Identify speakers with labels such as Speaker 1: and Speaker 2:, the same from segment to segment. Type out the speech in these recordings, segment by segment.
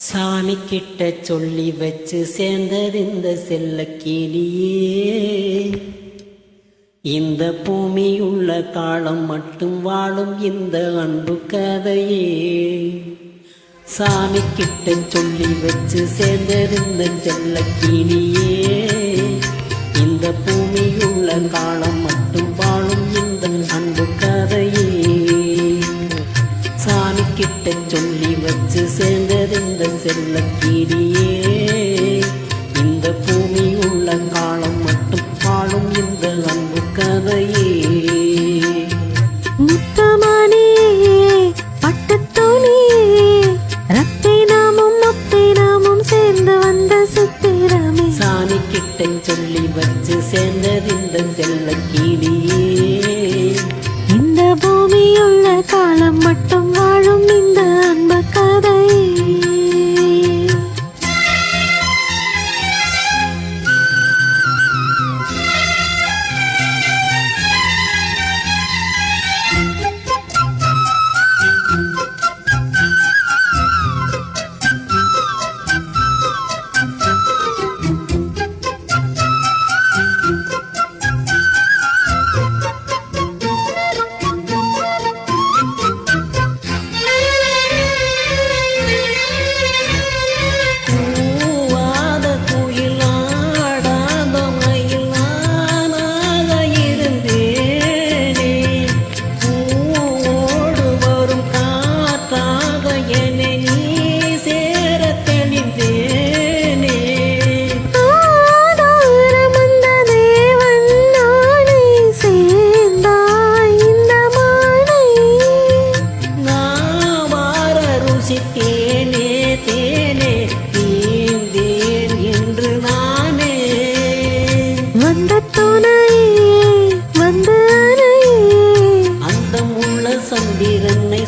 Speaker 1: சாமி கிட்ட சொல்லி வச்சு சேர்ந்தது இந்த செல்ல கிளியே. இந்த பூமியுள்ள காலம் மட்டும் வாழும் இந்த அன்பு கதையே. சாமி கிட்ட சொல்லி வச்சு சேர்ந்தது இந்த செல்ல கிளியே. இந்த பூமியுள்ள காலம் மட்டும் வாழும் இந்த அன்பு கதையே. சாமி கிட்ட சொல்லி வச்சு சேர்ந்தது இந்த செல்ல கிளியே. இந்த பூமி உள்ள காலம் மட்டும் வாழும் இந்த அன்பு கதையே.
Speaker 2: முத்தமணியே பட்டத்தோணியே ரத்தினமும் முத்தினமும் சேர்ந்து வந்த சித்திரமே.
Speaker 1: சாமி கிட்ட சொல்லி வச்சு சேர்ந்தது இந்த செல்ல கிளியே.
Speaker 2: இந்த பூமியுள்ள காலம் மட்டும் வாழும் இந்த அன்பு கதை.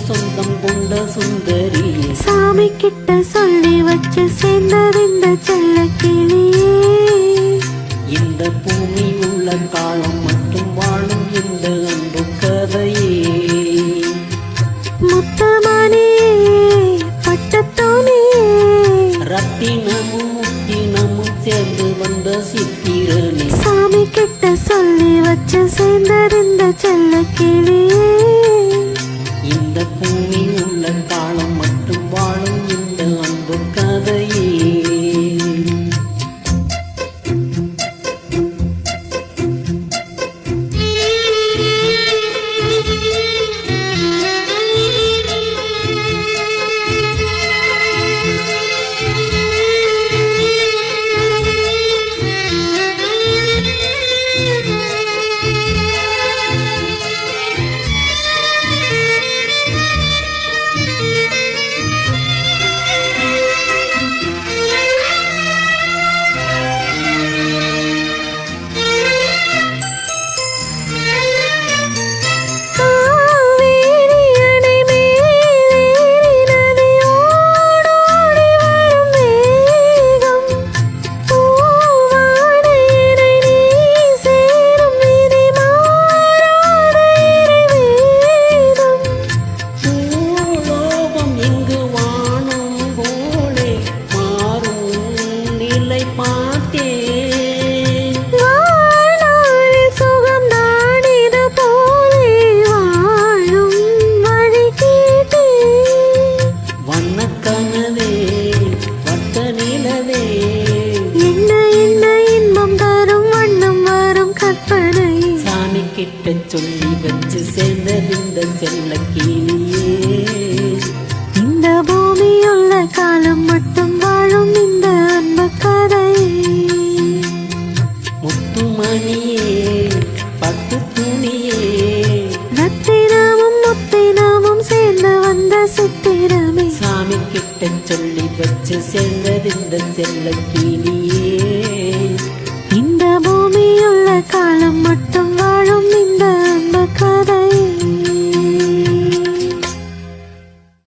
Speaker 1: சொந்தம் கொண்ட சுந்தரி
Speaker 2: சாமி கிட்ட சொல்லி வச்சு சேர்ந்தது இந்த செல்ல கிளியே.
Speaker 1: இந்த பூமி உள்ள காலம் மட்டும் வாழும் இந்த அன்பு கதையே.
Speaker 2: முத்தமணியே பட்டத்தோணியே
Speaker 1: ரத்தினமும் முத்தினமும் சேர்ந்து வந்த சித்திரனே.
Speaker 2: சாமி கிட்ட சொல்லி வச்சு சேர்ந்தது இந்த செல்ல கிளியே.
Speaker 1: இந்த பூமி உள்ள காலம் மட்டும் வாழும் இந்த அன்பு கதையே. கிட்ட சொல்லி வச்சு சேர்ந்தது இந்த செல்ல கிளியே.
Speaker 2: இந்த பூமியுள்ள காலம் மட்டும் வாழும் இந்த அன்பு கதை.
Speaker 1: முத்துமணியே பட்டு துணியே
Speaker 2: ரத்தினமும் முத்தினமும் சேர்ந்து வந்த சித்திரமே.
Speaker 1: சாமி கிட்ட சொல்லி வச்சு சேர்ந்தது இந்த செல்ல கிளியே.